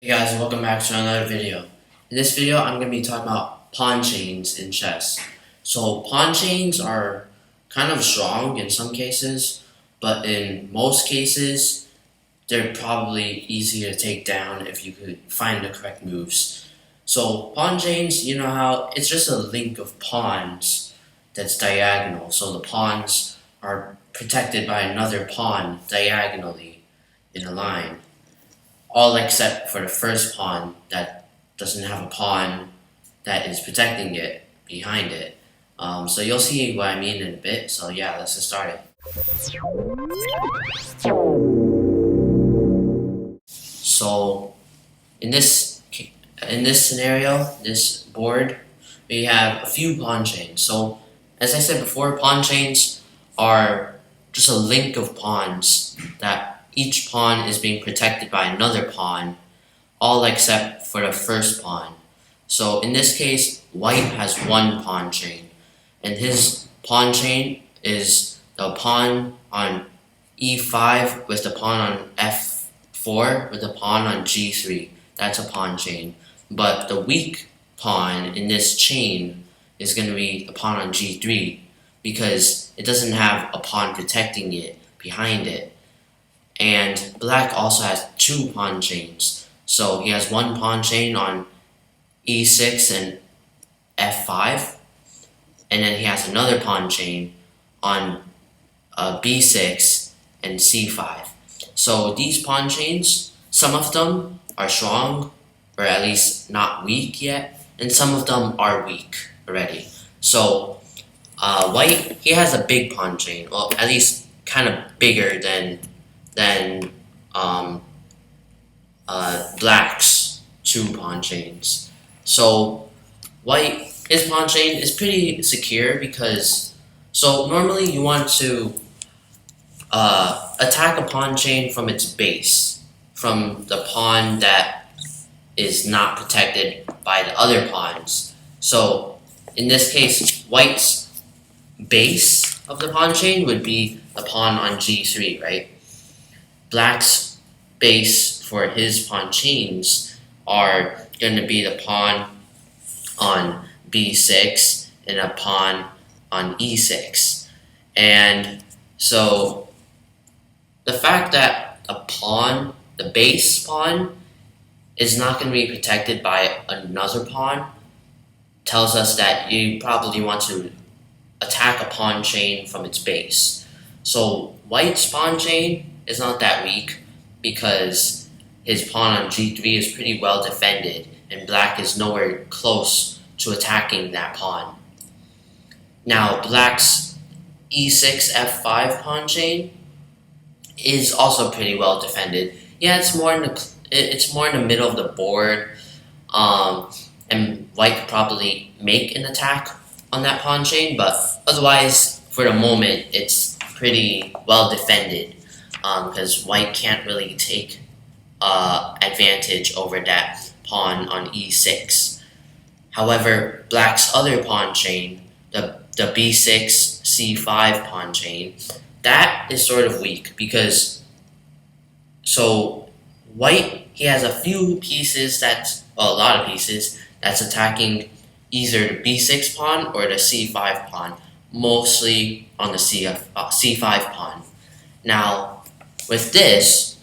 Hey guys, welcome back to another video. In this video, I'm going to be talking about pawn chains in chess. So pawn chains are kind of strong in some cases, but in most cases, they're probably easy to take down if you could find the correct moves. So pawn chains, you know how it's just a link of pawns that's diagonal. So the pawns are protected by another pawn diagonally in a line. All except for the first pawn that doesn't have a pawn that is protecting it behind it. So you'll see what I mean in a bit. So yeah, let's get started. So in this scenario, this board, we have a few pawn chains. So as I said before, pawn chains are just a link of pawns that each pawn is being protected by another pawn, all except for the first pawn. So in this case, white has one pawn chain, and his pawn chain is the pawn on e5 with the pawn on f4 with the pawn on g3. That's a pawn chain. But the weak pawn in this chain is going to be the pawn on g3 because it doesn't have a pawn protecting it behind it. And black also has two pawn chains. So he has one pawn chain on e6 and f5, and then he has another pawn chain on b6 and c5. So these pawn chains, some of them are strong, or at least not weak yet, and some of them are weak already. So white, he has a big pawn chain, well, at least kind of bigger than black's two pawn chains. So white, his pawn chain is pretty secure because, so normally you want to attack a pawn chain from its base, from the pawn that is not protected by the other pawns. So in this case, white's base of the pawn chain would be the pawn on g3, right? Black's base for his pawn chains are going to be the pawn on b6 and a pawn on e6. And so the fact that a pawn, the base pawn, is not going to be protected by another pawn tells us that you probably want to attack a pawn chain from its base. So white's pawn chain is not that weak because his pawn on g3 is pretty well defended and black is nowhere close to attacking that pawn. Now black's e6 f5 pawn chain is also pretty well defended. Yeah, it's more in the middle of the board, and white could probably make an attack on that pawn chain, but otherwise for the moment it's pretty well defended. Because white can't really take advantage over that pawn on e6. However, black's other pawn chain, the b6 c5 pawn chain, that is sort of weak because so white, he has a few pieces a lot of pieces that's attacking either the b6 pawn or the c5 pawn, mostly on the c5 pawn. Now with this,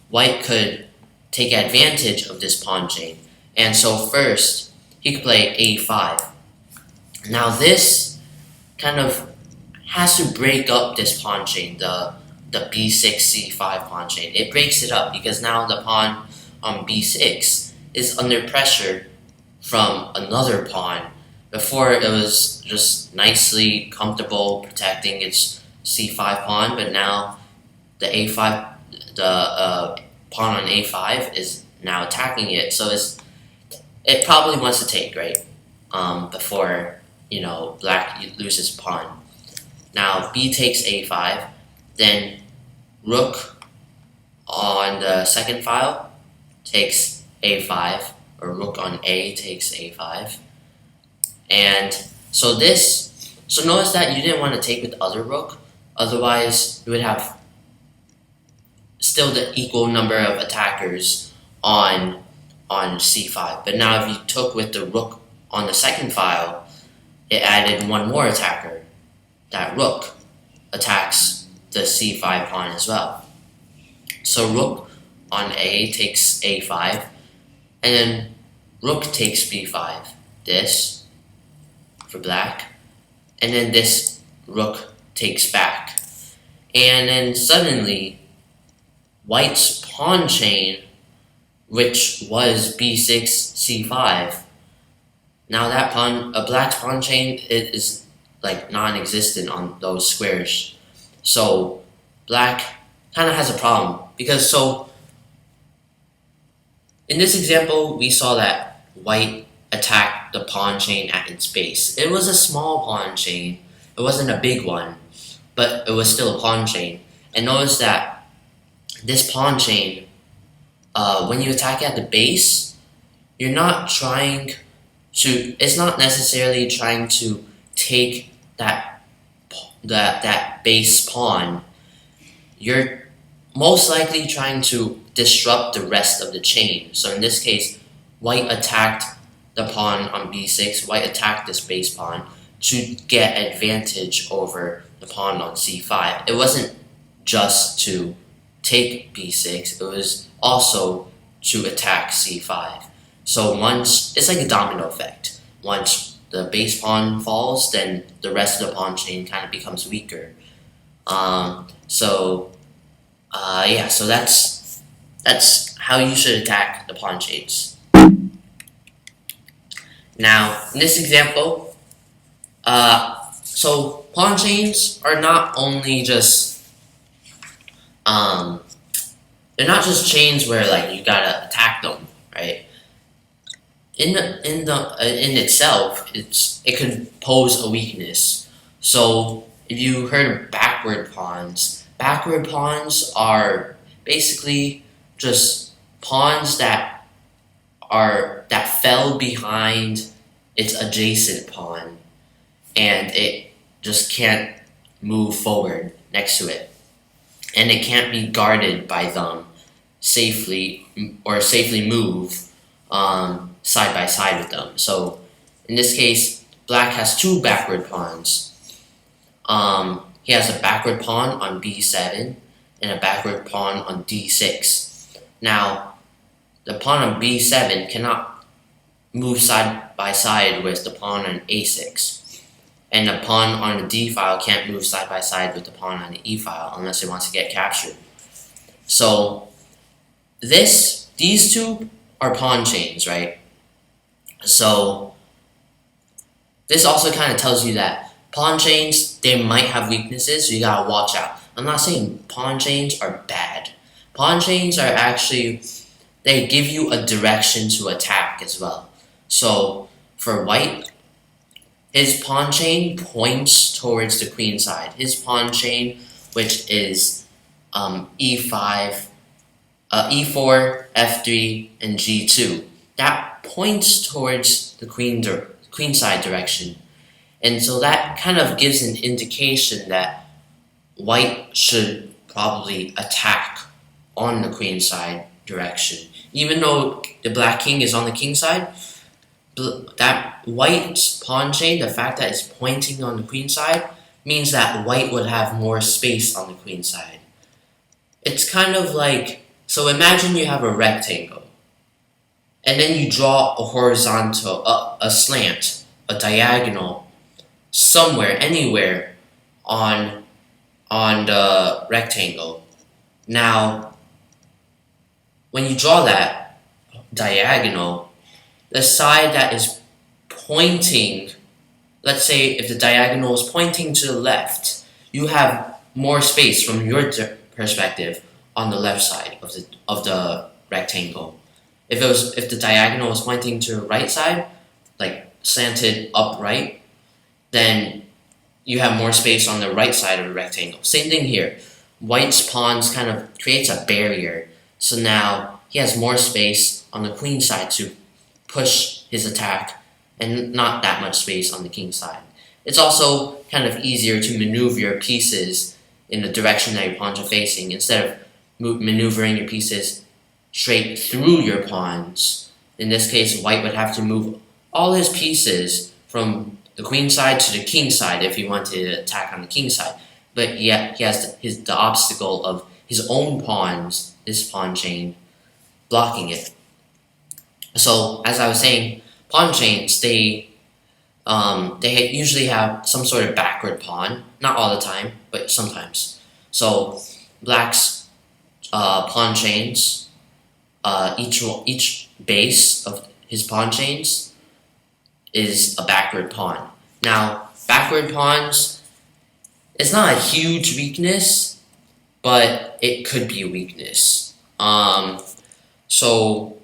white could take advantage of this pawn chain. And so first, he could play a5. Now this kind of has to break up this pawn chain, the b6, c5 pawn chain. It breaks it up because now the pawn on b6 is under pressure from another pawn. Before it was just nicely comfortable protecting its c5 pawn, but now the a5, the pawn on a5 is now attacking it, so it probably wants to take, right? Before black loses pawn. Now b takes a5, then rook on the second file takes a5, or rook on a takes a5, and so notice that you didn't want to take with the other rook, otherwise you would have still the equal number of attackers on on c5. But now if you took with the rook on the second file, it added one more attacker. That rook attacks the c5 pawn as well. So rook on a takes a5, and then rook takes b5. This for black, and then this rook takes back. And then suddenly, white's pawn chain, which was b6, c5, now that pawn, black's pawn chain is like non-existent on those squares. So black kind of has a problem because in this example we saw that white attacked the pawn chain at its base. It was a small pawn chain. It wasn't a big one, but it was still a pawn chain. And notice that this pawn chain, when you attack at the base, you're not trying to. It's not necessarily trying to take that base pawn. You're most likely trying to disrupt the rest of the chain. So in this case, white attacked the pawn on b6. White attacked this base pawn to get advantage over the pawn on c5. It wasn't just to take b6, it was also to attack c5. So once, it's like a domino effect. Once the base pawn falls, then the rest of the pawn chain kind of becomes weaker. So that's how you should attack the pawn chains. Now, in this example, so pawn chains are not only just they're not just chains where like you gotta attack them, right? In itself, it could pose a weakness. So if you heard of backward pawns are basically just pawns that fell behind its adjacent pawn, and it just can't move forward next to it, and it can't be guarded by them safely move side by side with them. So in this case, black has two backward pawns. He has a backward pawn on b7 and a backward pawn on d6. Now, the pawn on b7 cannot move side by side with the pawn on a6. And the pawn on the d file can't move side by side with the pawn on the e file unless it wants to get captured. So these two are pawn chains, right? So this also kind of tells you that pawn chains, they might have weaknesses, so you gotta watch out. I'm not saying pawn chains are bad. Pawn chains are actually, they give you a direction to attack as well. So for white, his pawn chain points towards the queen side. His pawn chain, which is e5, e4, f3, and g2, that points towards the queen side direction. And so that kind of gives an indication that white should probably attack on the queen side direction. Even though the black king is on the king side, that white's pawn chain, the fact that it's pointing on the queen side, means that white would have more space on the queen side. It's kind of like, so imagine you have a rectangle, and then you draw a horizontal, a slant, a diagonal, somewhere, anywhere on the rectangle. Now, when you draw that diagonal, the side that is pointing, let's say if the diagonal is pointing to the left, you have more space from your perspective on the left side of the rectangle. If the diagonal was pointing to the right side, like slanted upright, then you have more space on the right side of the rectangle. Same thing here. White's pawns kind of creates a barrier, so now he has more space on the queen side to push his attack, and not that much space on the king side. It's also kind of easier to maneuver your pieces in the direction that your pawns are facing, instead of maneuvering your pieces straight through your pawns. in this case, white would have to move all his pieces from the queen side to the king side if he wanted to attack on the king side. But yet he has the obstacle of his own pawns, this pawn chain, blocking it. So as I was saying, pawn chains, they usually have some sort of backward pawn, not all the time, but sometimes. So black's pawn chains, each base of his pawn chains is a backward pawn. Now, backward pawns, it's not a huge weakness, but it could be a weakness. So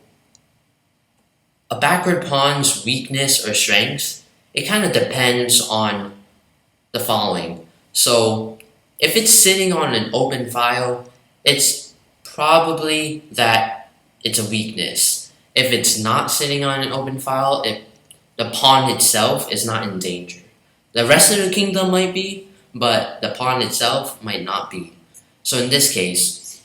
a backward pawn's weakness or strength, it kind of depends on the following. So if it's sitting on an open file, it's probably that it's a weakness. If it's not sitting on an open file, the pawn itself is not in danger. The rest of the kingdom might be, but the pawn itself might not be. So in this case,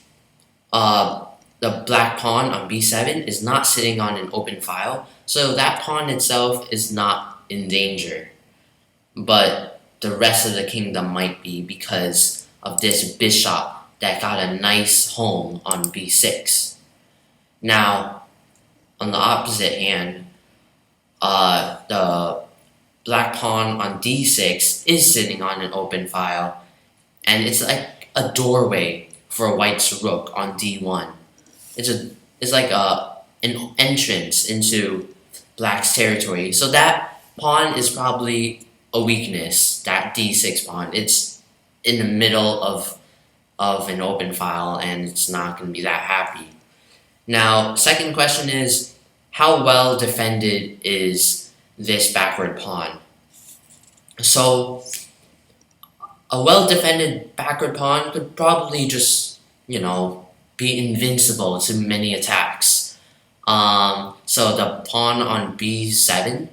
the black pawn on b7 is not sitting on an open file, so that pawn itself is not in danger. But the rest of the kingdom might be because of this bishop that got a nice home on b6. Now, on the opposite hand, the black pawn on d6 is sitting on an open file, and it's like a doorway for white's rook on d1. It's like an entrance into black's territory. So that pawn is probably a weakness, that d6 pawn. It's in the middle of an open file, and it's not going to be that happy. Now, second question is, how well defended is this backward pawn? So a well defended backward pawn could probably just, be invincible to many attacks. So the pawn on b7,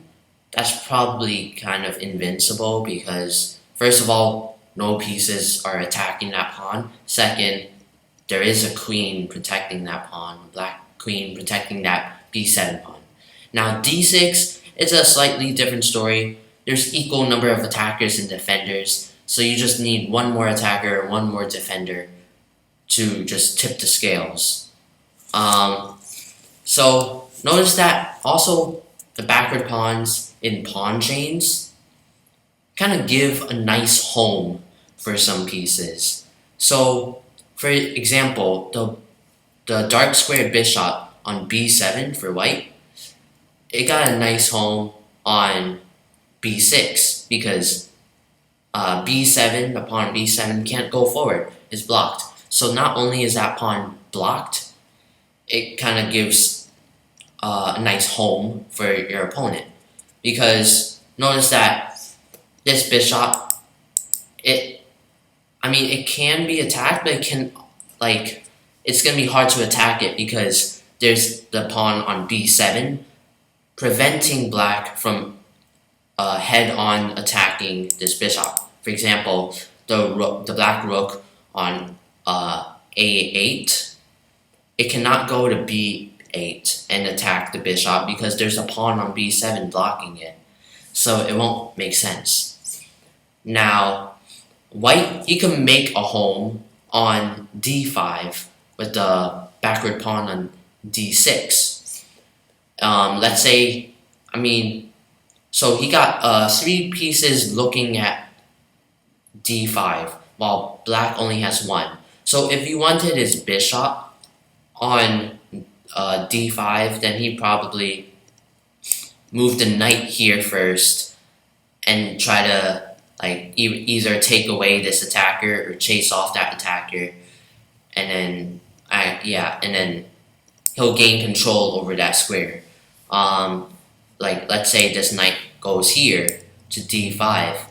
that's probably kind of invincible because, first of all, no pieces are attacking that pawn. Second, there is a queen protecting that pawn, a black queen protecting that b7 pawn. Now d6 is a slightly different story. There's equal number of attackers and defenders, so you just need one more attacker, one more defender to just tip the scales. So notice that also the backward pawns in pawn chains kind of give a nice home for some pieces. So for example, the dark squared bishop on b7 for white, it got a nice home on b6 because b7, the pawn b7 can't go forward, it's blocked. So not only is that pawn blocked, it kind of gives a nice home for your opponent. Because notice that this bishop, it can be attacked, but it's going to be hard to attack it because there's the pawn on b7 preventing black from head-on attacking this bishop. For example, the black rook on a8, it cannot go to b8 and attack the bishop because there's a pawn on b7 blocking it. So it won't make sense. Now, white, he can make a home on d5 with the backward pawn on d6. Let's say, so he got 3 pieces looking at d5, while black only has 1. So if he wanted his bishop on d5, then he probably move the knight here first and try to either take away this attacker or chase off that attacker, and then he'll gain control over that square. Let's say this knight goes here to d5.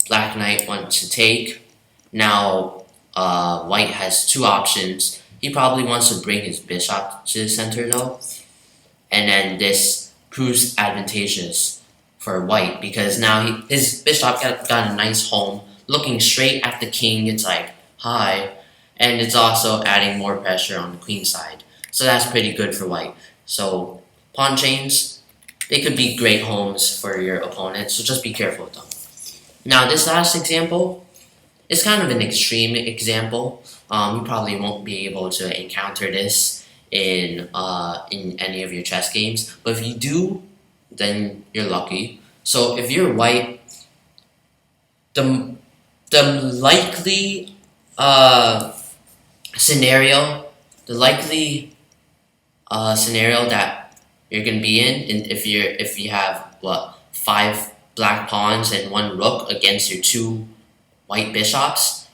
Black knight wants to take. Now white has 2 options. He probably wants to bring his bishop to the center though, and then this proves advantageous for white because now his bishop got a nice home looking straight at the king. It's like, hi, and it's also adding more pressure on the queen side. So that's pretty good for white. So pawn chains, they could be great homes for your opponent, so just be careful with them. Now this last example is kind of an extreme example. You probably won't be able to encounter this in any of your chess games, but if you do, then you're lucky. So if you're white, the likely scenario, the likely scenario that you're gonna be in if you have what 5 black pawns and 1 rook against your 2 white bishops,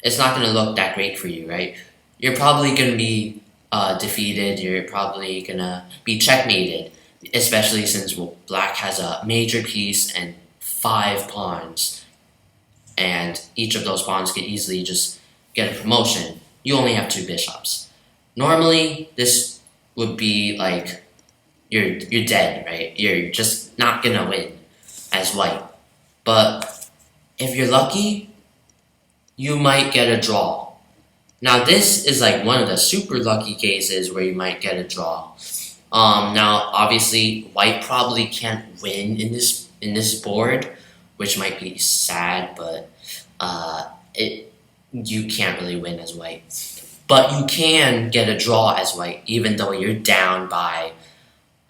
it's not gonna look that great for you, right? You're probably gonna be defeated. You're probably gonna be checkmated, especially since black has a major piece and 5 pawns, and each of those pawns could easily just get a promotion. You only have 2 bishops. Normally, this would be like you're dead, right? You're just not gonna win as white. But if you're lucky, you might get a draw. Now this is like one of the super lucky cases where you might get a draw. Now obviously white probably can't win in this board, which might be sad, but you can't really win as white. But you can get a draw as white, even though you're down by,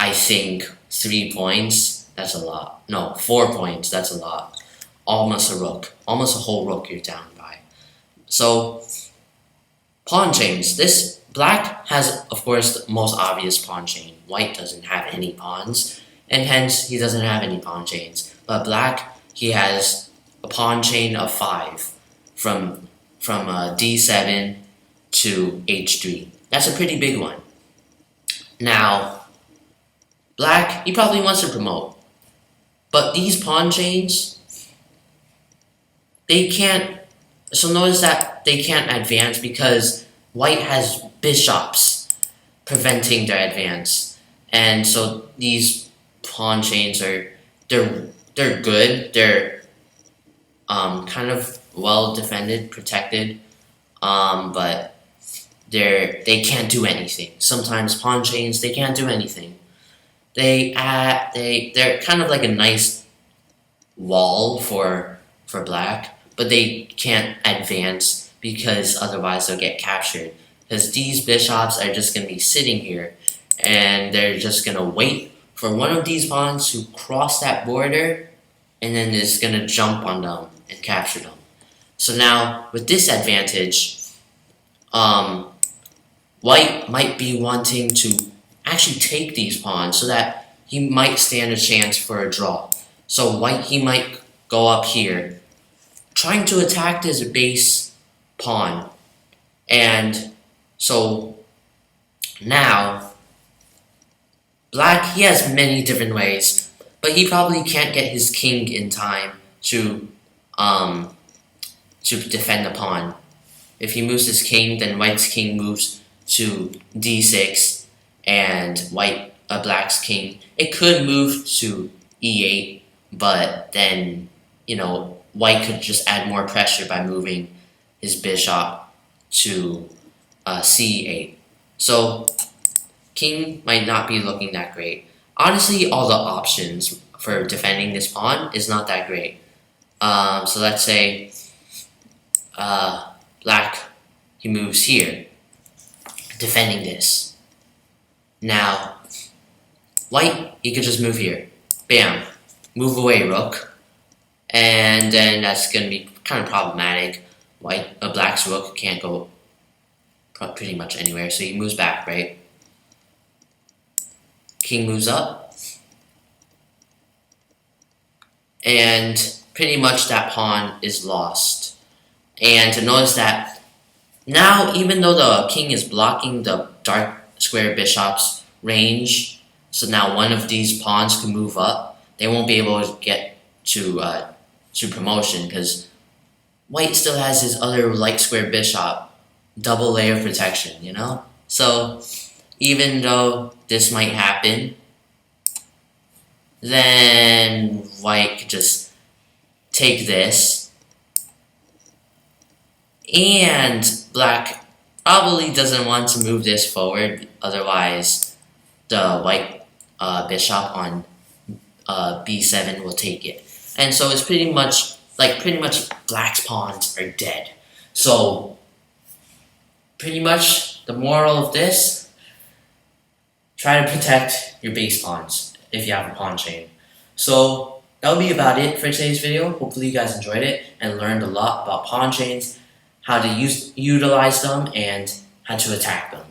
I think, 3 points. That's a lot. No, 4 points. That's a lot. Almost a rook. Almost a whole rook you're down by. So, pawn chains. This black has, of course, the most obvious pawn chain. White doesn't have any pawns, and hence he doesn't have any pawn chains. But black, he has a pawn chain of 5 from d7 to h3. That's a pretty big one. Now, black, he probably wants to promote. But these pawn chains, they can't, so notice that they can't advance because white has bishops preventing their advance. And so these pawn chains they're good. They're kind of well defended, protected, but they can't do anything. Sometimes pawn chains, they can't do anything. They're kind of like a nice wall for black, but they can't advance because otherwise they'll get captured. Because these bishops are just going to be sitting here, and they're just going to wait for one of these pawns to cross that border, and then it's going to jump on them and capture them. So now, with this advantage, white might be wanting to actually take these pawns so that he might stand a chance for a draw. So white, he might go up here, trying to attack this base pawn. And so now, black, he has many different ways, but he probably can't get his king in time to defend the pawn. If he moves his king, then white's king moves to d6, and black's king, it could move to e8, but then, white could just add more pressure by moving his bishop to c8. So king might not be looking that great. Honestly, all the options for defending this pawn is not that great. So let's say black, he moves here, defending this. Now, white, he could just move here. Bam. Move away, rook. And then that's going to be kind of problematic. Black's rook can't go pretty much anywhere, so he moves back, right? King moves up. And pretty much that pawn is lost. And to notice that now, even though the king is blocking the dark square bishop's range, so now one of these pawns can move up, they won't be able to get to promotion because white still has his other light square bishop, double layer of protection, So even though this might happen, then white could just take this, and black probably doesn't want to move this forward, otherwise the white bishop on b7 will take it. And so it's pretty much black's pawns are dead. So pretty much the moral of this, try to protect your base pawns if you have a pawn chain. So that will be about it for today's video. Hopefully you guys enjoyed it and learned a lot about pawn chains, how to utilize them, and how to attack them.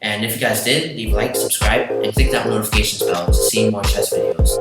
And if you guys did, leave a like, subscribe, and click that notifications bell to see more chess videos.